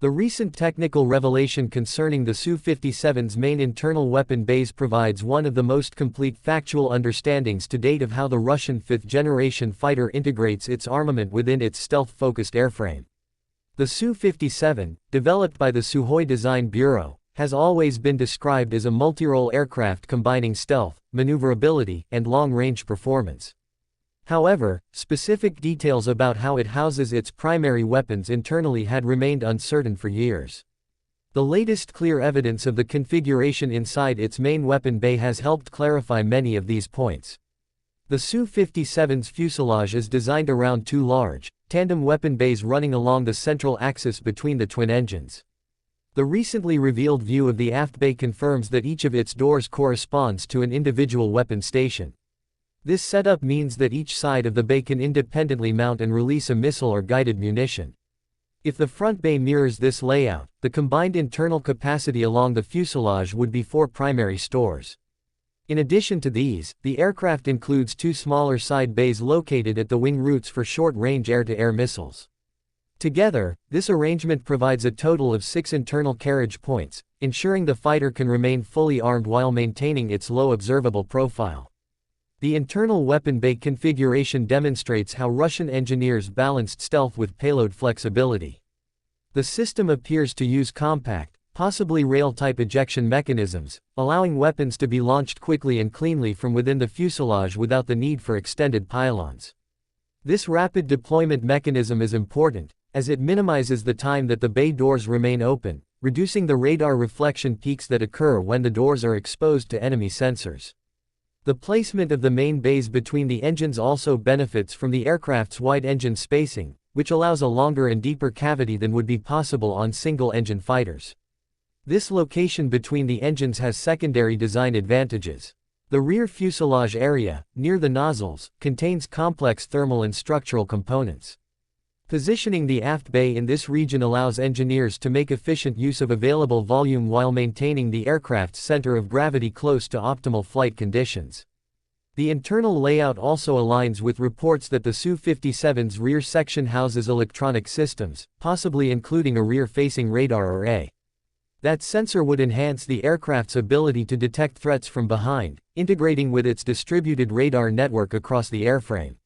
The recent technical revelation concerning the Su-57's main internal weapon bays provides one of the most complete factual understandings to date of how the Russian fifth-generation fighter integrates its armament within its stealth-focused airframe. The Su-57, developed by the Sukhoi Design Bureau, has always been described as a multi-role aircraft combining stealth, maneuverability, and long-range performance. However, specific details about how it houses its primary weapons internally had remained uncertain for years. The latest clear evidence of the configuration inside its main weapon bay has helped clarify many of these points. The Su-57's fuselage is designed around two large, tandem weapon bays running along the central axis between the twin engines. The recently revealed view of the aft bay confirms that each of its doors corresponds to an individual weapon station. This setup means that each side of the bay can independently mount and release a missile or guided munition. If the front bay mirrors this layout, the combined internal capacity along the fuselage would be 4 primary stores. In addition to these, the aircraft includes 2 smaller side bays located at the wing roots for short-range air-to-air missiles. Together, this arrangement provides a total of 6 internal carriage points, ensuring the fighter can remain fully armed while maintaining its low observable profile. The internal weapon bay configuration demonstrates how Russian engineers balanced stealth with payload flexibility. The system appears to use compact, possibly rail-type ejection mechanisms, allowing weapons to be launched quickly and cleanly from within the fuselage without the need for extended pylons. This rapid deployment mechanism is important, as it minimizes the time that the bay doors remain open, reducing the radar reflection peaks that occur when the doors are exposed to enemy sensors. The placement of the main bays between the engines also benefits from the aircraft's wide engine spacing, which allows a longer and deeper cavity than would be possible on single-engine fighters. This location between the engines has secondary design advantages. The rear fuselage area, near the nozzles, contains complex thermal and structural components. Positioning the aft bay in this region allows engineers to make efficient use of available volume while maintaining the aircraft's center of gravity close to optimal flight conditions. The internal layout also aligns with reports that the Su-57's rear section houses electronic systems, possibly including a rear-facing radar array. That sensor would enhance the aircraft's ability to detect threats from behind, integrating with its distributed radar network across the airframe.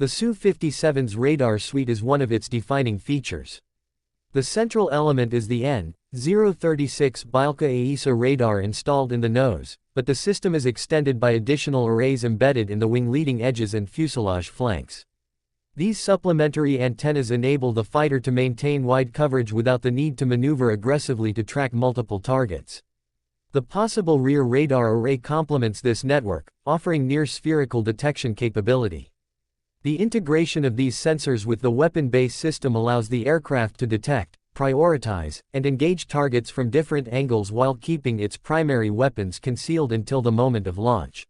The Su-57's radar suite is one of its defining features. The central element is the N-036 Bilka AESA radar installed in the nose, but the system is extended by additional arrays embedded in the wing leading edges and fuselage flanks. These supplementary antennas enable the fighter to maintain wide coverage without the need to maneuver aggressively to track multiple targets. The possible rear radar array complements this network, offering near-spherical detection capability. The integration of these sensors with the weapon-based system allows the aircraft to detect, prioritize, and engage targets from different angles while keeping its primary weapons concealed until the moment of launch.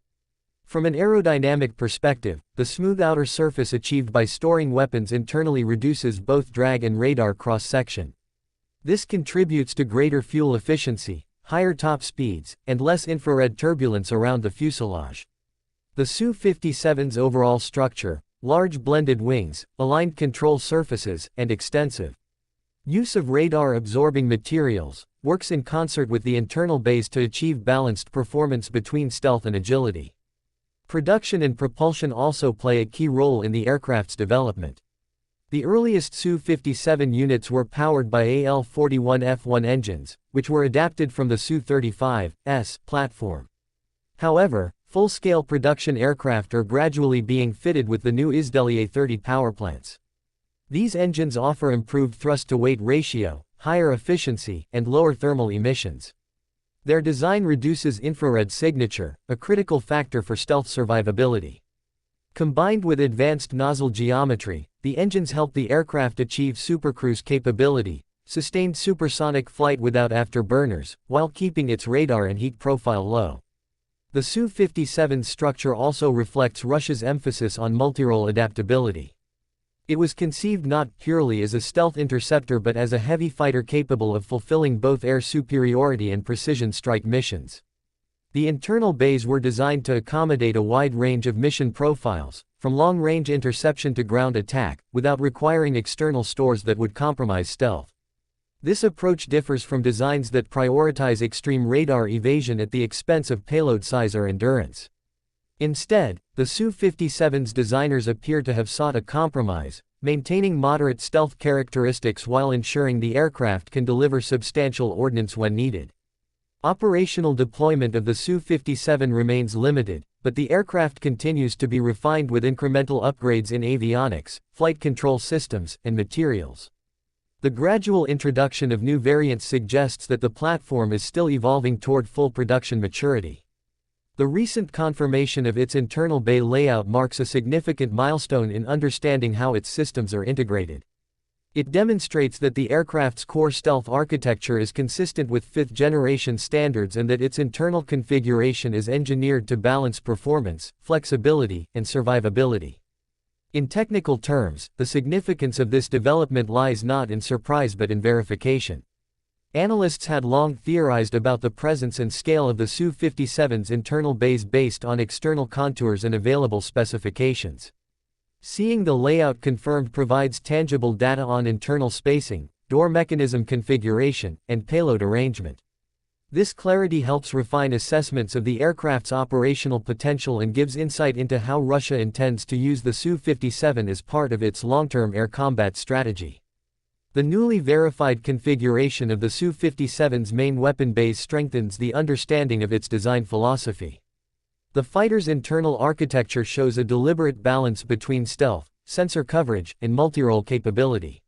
From an aerodynamic perspective, the smooth outer surface achieved by storing weapons internally reduces both drag and radar cross-section. This contributes to greater fuel efficiency, higher top speeds, and less infrared turbulence around the fuselage. The Su-57's overall structure, large blended wings, aligned control surfaces, and extensive use of radar-absorbing materials, works in concert with the internal bays to achieve balanced performance between stealth and agility. Production and propulsion also play a key role in the aircraft's development. The earliest Su-57 units were powered by AL-41F1 engines, which were adapted from the Su-35S platform. However, full-scale production aircraft are gradually being fitted with the new Izdeliye-30 powerplants. These engines offer improved thrust-to-weight ratio, higher efficiency, and lower thermal emissions. Their design reduces infrared signature, a critical factor for stealth survivability. Combined with advanced nozzle geometry, the engines help the aircraft achieve supercruise capability, sustained supersonic flight without afterburners, while keeping its radar and heat profile low. The Su-57's structure also reflects Russia's emphasis on multirole adaptability. It was conceived not purely as a stealth interceptor but as a heavy fighter capable of fulfilling both air superiority and precision strike missions. The internal bays were designed to accommodate a wide range of mission profiles, from long-range interception to ground attack, without requiring external stores that would compromise stealth. This approach differs from designs that prioritize extreme radar evasion at the expense of payload size or endurance. Instead, the Su-57's designers appear to have sought a compromise, maintaining moderate stealth characteristics while ensuring the aircraft can deliver substantial ordnance when needed. Operational deployment of the Su-57 remains limited, but the aircraft continues to be refined with incremental upgrades in avionics, flight control systems, and materials. The gradual introduction of new variants suggests that the platform is still evolving toward full production maturity. The recent confirmation of its internal bay layout marks a significant milestone in understanding how its systems are integrated. It demonstrates that the aircraft's core stealth architecture is consistent with fifth-generation standards and that its internal configuration is engineered to balance performance, flexibility, and survivability. In technical terms, the significance of this development lies not in surprise but in verification. Analysts had long theorized about the presence and scale of the Su-57's internal bays based on external contours and available specifications. Seeing the layout confirmed provides tangible data on internal spacing, door mechanism configuration, and payload arrangement. This clarity helps refine assessments of the aircraft's operational potential and gives insight into how Russia intends to use the Su-57 as part of its long-term air combat strategy. The newly verified configuration of the Su-57's main weapon base strengthens the understanding of its design philosophy. The fighter's internal architecture shows a deliberate balance between stealth, sensor coverage, and multi-role capability.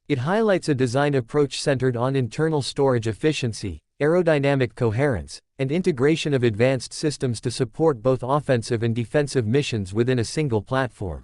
It highlights a design approach centered on internal storage efficiency, aerodynamic coherence, and integration of advanced systems to support both offensive and defensive missions within a single platform.